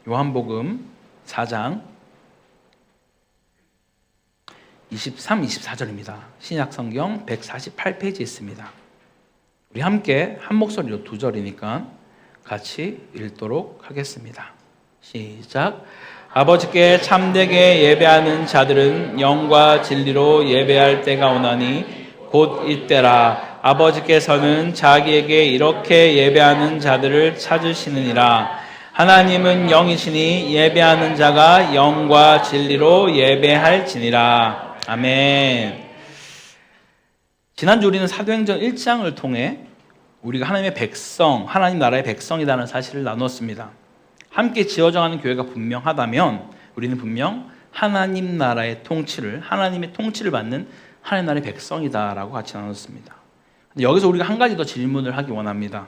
요한복음 4장 23, 24절입니다. 신약성경 148페이지에 있습니다. 우리 함께 한 목소리로 두 절이니까 같이 읽도록 하겠습니다. 시작. 아버지께 참되게 예배하는 자들은 영과 진리로 예배할 때가 오나니 곧 이때라. 아버지께서는 자기에게 이렇게 예배하는 자들을 찾으시느니라. 하나님은 영이시니 예배하는 자가 영과 진리로 예배할지니라. 아멘. 지난주 우리는 사도행전 1장을 통해 우리가 하나님의 백성, 하나님 나라의 백성이라는 사실을 나눴습니다. 함께 지어져가는 교회가 분명하다면 우리는 분명 하나님 나라의 통치를, 하나님의 통치를 받는 하나님 나라의 백성이다라고 같이 나눴습니다. 여기서 우리가 한 가지 더 질문을 하기 원합니다.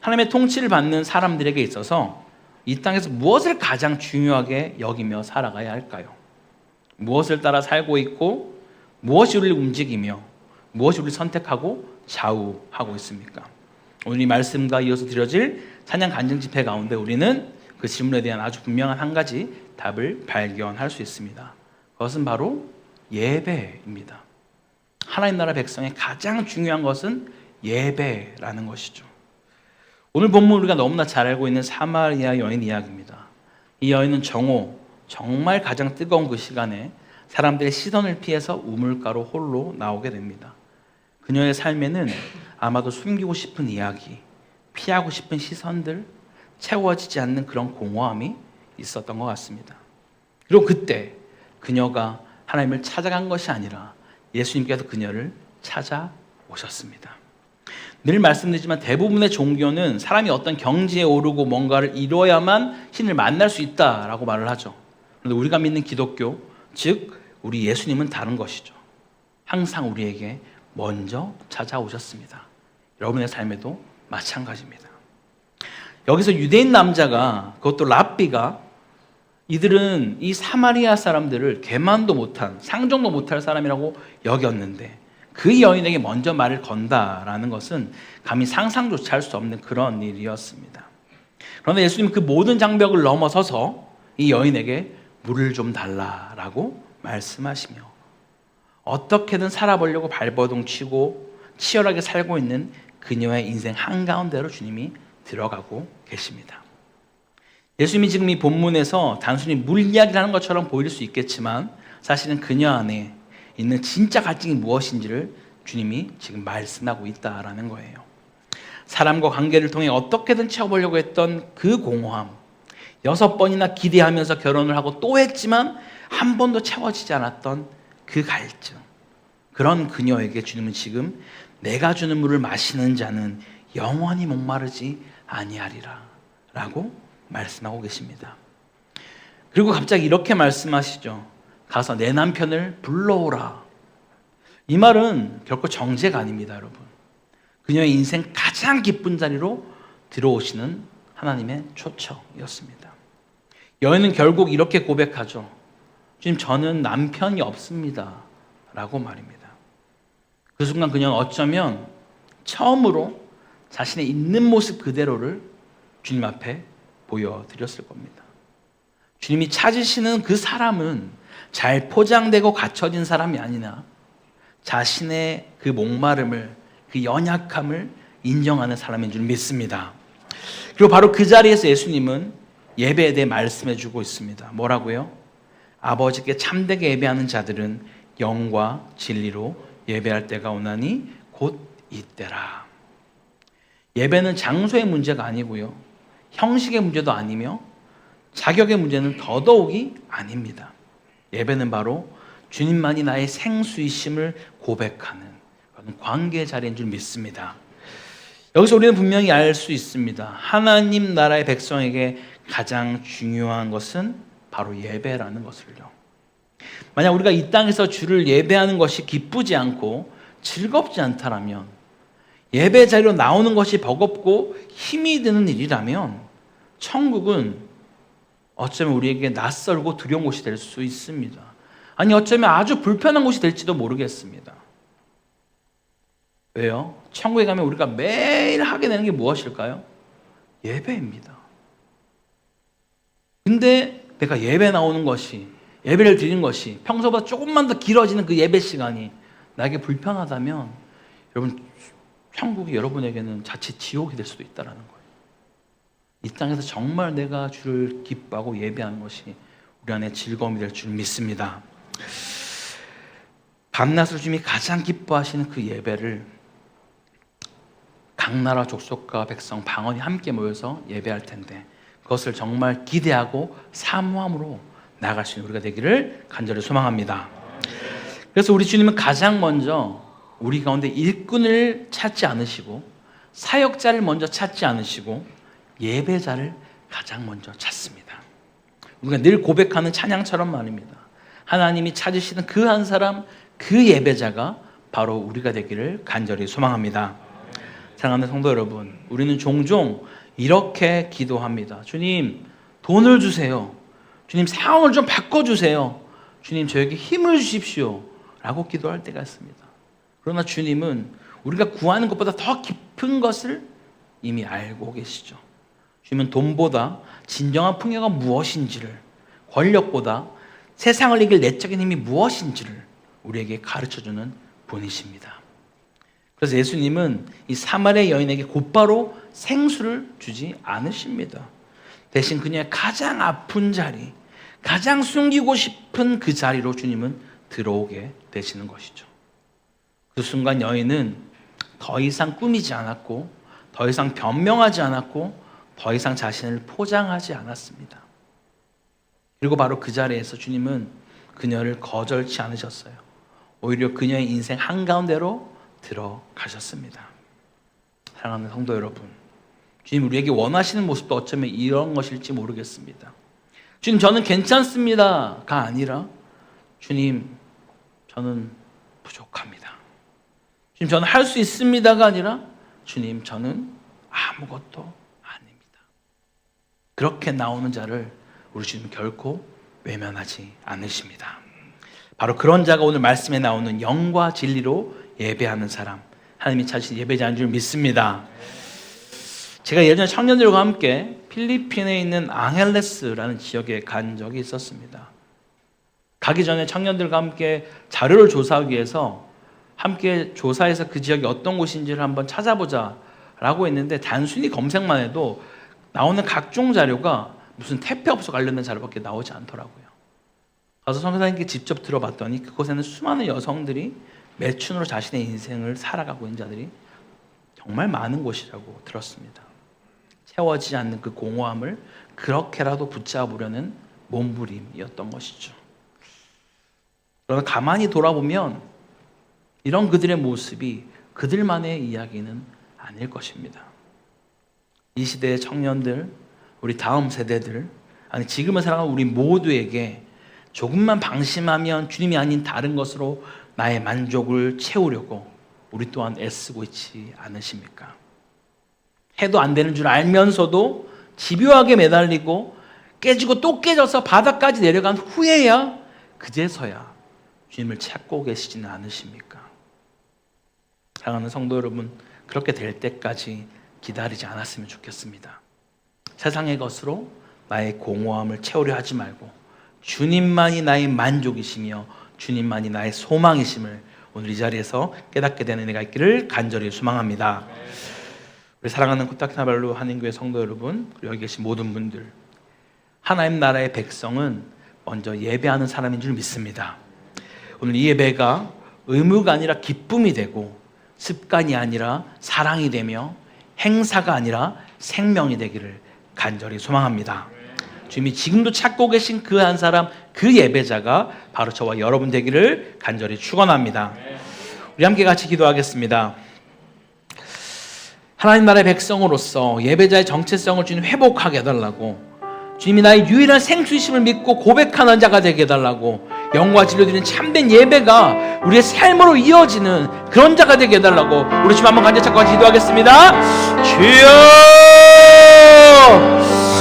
하나님의 통치를 받는 사람들에게 있어서 이 땅에서 무엇을 가장 중요하게 여기며 살아가야 할까요? 무엇을 따라 살고 있고 무엇이 우리를 움직이며 무엇이 우리를 선택하고 좌우하고 있습니까? 오늘 이 말씀과 이어서 드려질 찬양 간증 집회 가운데 우리는 그 질문에 대한 아주 분명한 한 가지 답을 발견할 수 있습니다. 그것은 바로 예배입니다. 하나님 나라 백성의 가장 중요한 것은 예배라는 것이죠. 오늘 본문 우리가 너무나 잘 알고 있는 사마리아 여인 이야기입니다. 이 여인은 정말 가장 뜨거운 그 시간에 사람들의 시선을 피해서 우물가로 홀로 나오게 됩니다. 그녀의 삶에는 아마도 숨기고 싶은 이야기, 피하고 싶은 시선들, 채워지지 않는 그런 공허함이 있었던 것 같습니다. 그리고 그때 그녀가 하나님을 찾아간 것이 아니라 예수님께서 그녀를 찾아오셨습니다. 늘 말씀드리지만 대부분의 종교는 사람이 어떤 경지에 오르고 뭔가를 이루어야만 신을 만날 수 있다라고 말을 하죠. 그런데 우리가 믿는 기독교, 즉 우리 예수님은 다른 것이죠. 항상 우리에게 먼저 찾아오셨습니다. 여러분의 삶에도 마찬가지입니다. 여기서 유대인 남자가, 그것도 랍비가, 이들은 이 사마리아 사람들을 개만도 못한, 상종도 못할 사람이라고 여겼는데 그 여인에게 먼저 말을 건다라는 것은 감히 상상조차 할 수 없는 그런 일이었습니다. 그런데 예수님은 그 모든 장벽을 넘어서서 이 여인에게 물을 좀 달라라고 말씀하시며 어떻게든 살아보려고 발버둥 치고 치열하게 살고 있는 그녀의 인생 한가운데로 주님이 들어가고 계십니다. 예수님이 지금 이 본문에서 단순히 물 이야기를 하는 것처럼 보일 수 있겠지만 사실은 그녀 안에 있는 진짜 갈증이 무엇인지를 주님이 지금 말씀하고 있다라는 거예요. 사람과 관계를 통해 어떻게든 채워보려고 했던 그 공허함, 6번이나 기대하면서 결혼을 하고 또 했지만 한 번도 채워지지 않았던 그 갈증, 그런 그녀에게 주님은 지금 내가 주는 물을 마시는 자는 영원히 목마르지 아니하리라 라고 말씀하고 계십니다. 그리고 갑자기 이렇게 말씀하시죠. 가서 내 남편을 불러오라. 이 말은 결코 정죄가 아닙니다, 여러분. 그녀의 인생 가장 기쁜 자리로 들어오시는 하나님의 초청이었습니다. 여인은 결국 이렇게 고백하죠. 주님, 저는 남편이 없습니다 라고 말입니다. 그 순간 그녀는 어쩌면 처음으로 자신의 있는 모습 그대로를 주님 앞에 보여드렸을 겁니다. 주님이 찾으시는 그 사람은 잘 포장되고 갖춰진 사람이 아니라 자신의 그 목마름을, 그 연약함을 인정하는 사람인 줄 믿습니다. 그리고 바로 그 자리에서 예수님은 예배에 대해 말씀해 주고 있습니다. 뭐라고요? 아버지께 참되게 예배하는 자들은 영과 진리로 예배할 때가 오나니 곧 이때라. 예배는 장소의 문제가 아니고요, 형식의 문제도 아니며 자격의 문제는 더더욱이 아닙니다. 예배는 바로 주님만이 나의 생수이심을 고백하는 그런 관계의 자리인 줄 믿습니다. 여기서 우리는 분명히 알 수 있습니다. 하나님 나라의 백성에게 가장 중요한 것은 바로 예배라는 것을요. 만약 우리가 이 땅에서 주를 예배하는 것이 기쁘지 않고 즐겁지 않다라면, 예배 자리로 나오는 것이 버겁고 힘이 드는 일이라면 천국은 어쩌면 우리에게 낯설고 두려운 곳이 될 수 있습니다. 아니, 어쩌면 아주 불편한 곳이 될지도 모르겠습니다. 왜요? 천국에 가면 우리가 매일 하게 되는 게 무엇일까요? 예배입니다. 근데 내가 예배 나오는 것이, 예배를 드리는 것이 평소보다 조금만 더 길어지는 그 예배 시간이 나에게 불편하다면 여러분, 천국이 여러분에게는 자칫 지옥이 될 수도 있다는 거예요. 이 땅에서 정말 내가 주를 기뻐하고 예배하는 것이 우리 안에 즐거움이 될 줄 믿습니다. 밤낮으로 주님이 가장 기뻐하시는 그 예배를 각 나라 족속과 백성 방언이 함께 모여서 예배할 텐데 그것을 정말 기대하고 사모함으로 나아갈 수 있는 우리가 되기를 간절히 소망합니다. 그래서 우리 주님은 가장 먼저 우리 가운데 일꾼을 찾지 않으시고 사역자를 먼저 찾지 않으시고 예배자를 가장 먼저 찾습니다. 우리가 늘 고백하는 찬양처럼 말입니다. 하나님이 찾으시는 그 한 사람, 그 예배자가 바로 우리가 되기를 간절히 소망합니다. 사랑하는 성도 여러분, 우리는 종종 이렇게 기도합니다. 주님, 돈을 주세요. 주님, 상황을 좀 바꿔주세요. 주님, 저에게 힘을 주십시오. 라고 기도할 때가 있습니다. 그러나 주님은 우리가 구하는 것보다 더 깊은 것을 이미 알고 계시죠. 주님은 돈보다 진정한 풍요가 무엇인지를, 권력보다 세상을 이길 내적인 힘이 무엇인지를 우리에게 가르쳐주는 분이십니다. 그래서 예수님은 이 사마리아 여인에게 곧바로 생수를 주지 않으십니다. 대신 그녀의 가장 아픈 자리, 가장 숨기고 싶은 그 자리로 주님은 들어오게 되시는 것이죠. 그 순간 여인은 더 이상 꾸미지 않았고, 더 이상 변명하지 않았고, 더 이상 자신을 포장하지 않았습니다. 그리고 바로 그 자리에서 주님은 그녀를 거절치 않으셨어요. 오히려 그녀의 인생 한가운데로 들어가셨습니다. 사랑하는 성도 여러분, 주님 우리에게 원하시는 모습도 어쩌면 이런 것일지 모르겠습니다. 주님, 저는 괜찮습니다가 아니라 주님, 저는 부족합니다. 주님, 저는 할 수 있습니다가 아니라 주님, 저는 아무것도 아닙니다. 그렇게 나오는 자를 우리 주님 결코 외면하지 않으십니다. 바로 그런 자가 오늘 말씀에 나오는 영과 진리로 예배하는 사람, 하나님이 찾으신 예배자인 줄 믿습니다. 제가 예전에 청년들과 함께 필리핀에 있는 앙헬레스라는 지역에 간 적이 있었습니다. 가기 전에 청년들과 함께 자료를 조사하기 위해서 함께 조사해서 그 지역이 어떤 곳인지를 한번 찾아보자 라고 했는데 단순히 검색만 해도 나오는 각종 자료가 무슨 퇴폐업소 관련된 자료밖에 나오지 않더라고요. 가서 선교사님께 직접 들어봤더니 그곳에는 수많은 여성들이 매춘으로 자신의 인생을 살아가고 있는 자들이 정말 많은 곳이라고 들었습니다. 채워지지 않는 그 공허함을 그렇게라도 붙잡으려는 몸부림이었던 것이죠. 그러나 가만히 돌아보면 이런 그들의 모습이 그들만의 이야기는 아닐 것입니다. 이 시대의 청년들, 우리 다음 세대들, 아니 지금을 살아가는 우리 모두에게 조금만 방심하면 주님이 아닌 다른 것으로 나의 만족을 채우려고 우리 또한 애쓰고 있지 않으십니까? 해도 안 되는 줄 알면서도 집요하게 매달리고 깨지고 또 깨져서 바닥까지 내려간 후에야 그제서야 주님을 찾고 계시지는 않으십니까? 사랑하는 성도 여러분, 그렇게 될 때까지 기다리지 않았으면 좋겠습니다. 세상의 것으로 나의 공허함을 채우려 하지 말고 주님만이 나의 만족이시며 주님만이 나의 소망이심을 오늘 이 자리에서 깨닫게 되는 은혜가 있기를 간절히 소망합니다. 우리 사랑하는 코타키나발루 한인교회 성도 여러분, 여기 계신 모든 분들, 하나님 나라의 백성은 먼저 예배하는 사람인 줄 믿습니다. 오늘 이 예배가 의무가 아니라 기쁨이 되고 습관이 아니라 사랑이 되며 행사가 아니라 생명이 되기를 간절히 소망합니다. 주님이 지금도 찾고 계신 그 한 사람, 그 예배자가 바로 저와 여러분 되기를 간절히 축원합니다. 우리 함께 같이 기도하겠습니다. 하나님 나라의 백성으로서 예배자의 정체성을 주님 회복하게 해달라고, 주님이 나의 유일한 생수이심을 믿고 고백하는 자가 되게 해달라고, 영과 진리로 드리는 참된 예배가 우리의 삶으로 이어지는 그런 자가 되게 해달라고 우리 주님 한번 간절히 찾고 기도하겠습니다. 주여,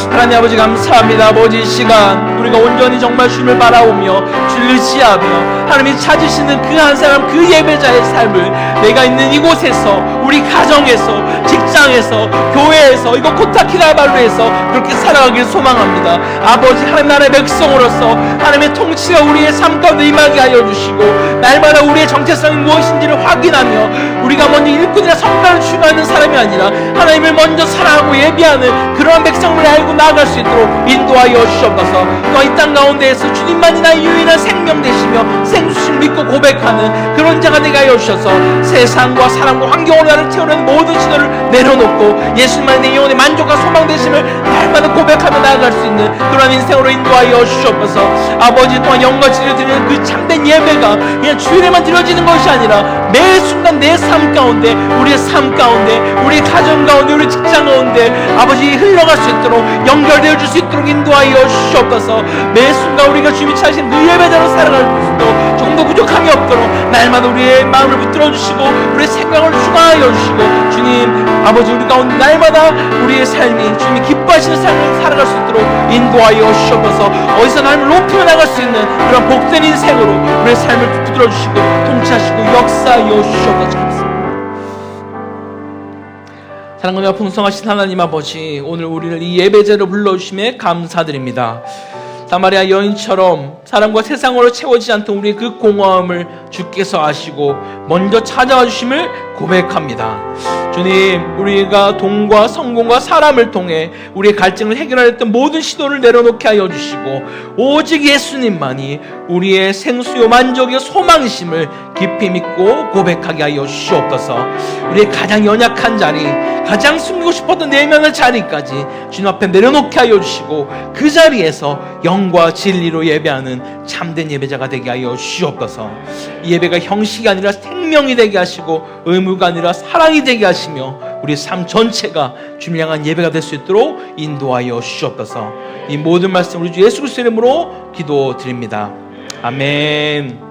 하나님 아버지 감사합니다. 아버지, 이 시간 우리가 온전히 정말 주님을 바라오며 주를 의지하며 하나님이 찾으시는 그 한 사람, 그 예배자의 삶을 내가 있는 이곳에서 우리 가정에서, 직장에서, 교회에서, 이거 코타키나발루에서 그렇게 살아가길 소망합니다. 아버지, 하나님 나라의 백성으로서 하나님의 통치가 우리의 삶 가운데 임하게 하여 주시고, 날마다 우리의 정체성이 무엇인지를 확인하며 우리가 먼저 일꾼이나 성과를 추구하는 사람이 아니라 하나님을 먼저 사랑하고 예비하는 그러한 백성을 알고 나아갈 수 있도록 인도하여 주시옵소서. 또한 이 땅 가운데에서 주님만이 나의 유일한 생명 되시며 생수를 믿고 고백하는 그런 자가 되게 하여 주셔서 세상과 사람과 환경으로 나를 채우려는 모든 시도를 내려놓고 예수님만이 내 영혼의 만족과 소망 되심을 날마다 고백하며 나아갈 수 있는 그런 인생으로 인도하여 주시옵소서. 아버지, 또한 영과 진리를 드리는 그 참된 예배가 그냥 주일에만 드려지는 것이 아니라 매 순간 내 삶 가운데, 우리의 삶 가운데, 우리 가정 가운데, 우리 직장 가운데 아버지 흘러갈 수 있도록, 연결되어 줄 수 있도록 인도하여 주시옵소서. 매 순간 우리가 주님이 찾으신 그 예배자로 살아갈 수 있도록 정도 부족함이 없도록 날마다 우리의 마음을 붙들어 주시고 우리의 생각을 추가하여 주시고, 주님 아버지, 우리 가운데 날마다 우리의 삶이 주님이 기뻐하시는 삶을 살아갈 수 있도록 인도하여 주시옵소서. 어디서 하나님을 높여 나갈 수 있는 그런 복된 인생으로 우리의 삶을 붙들어 주시고 통치하시고 역사하여 주시옵소서. 사랑과 풍성하신 하나님 아버지, 오늘 우리를 이 예배제로 불러주심에 감사드립니다. 사마리아 여인처럼 사람과 세상으로 채워지지 않던 우리의 그 공허함을 주께서 아시고 먼저 찾아와 주심을 고백합니다. 주님, 우리가 돈과 성공과 사람을 통해 우리의 갈증을 해결하였던 모든 시도를 내려놓게 하여 주시고 오직 예수님만이 우리의 생수요 만족의 소망이심을 깊이 믿고 고백하게 하여 주시옵소서. 우리의 가장 연약한 자리, 가장 숨기고 싶었던 내면의 자리까지 주님 앞에 내려놓게 하여 주시고 그 자리에서 영과 진리로 예배하는 참된 예배자가 되게 하여 주시옵소서. 이 예배가 형식이 아니라 생명이 되게 하시고 의무가 아니라 사랑이 되게 하시며 우리 삶 전체가 주님 향한 예배가 될 수 있도록 인도하여 주시옵소서. 이 모든 말씀 우리 주 예수 그리스도의 이름으로 기도드립니다. 아멘.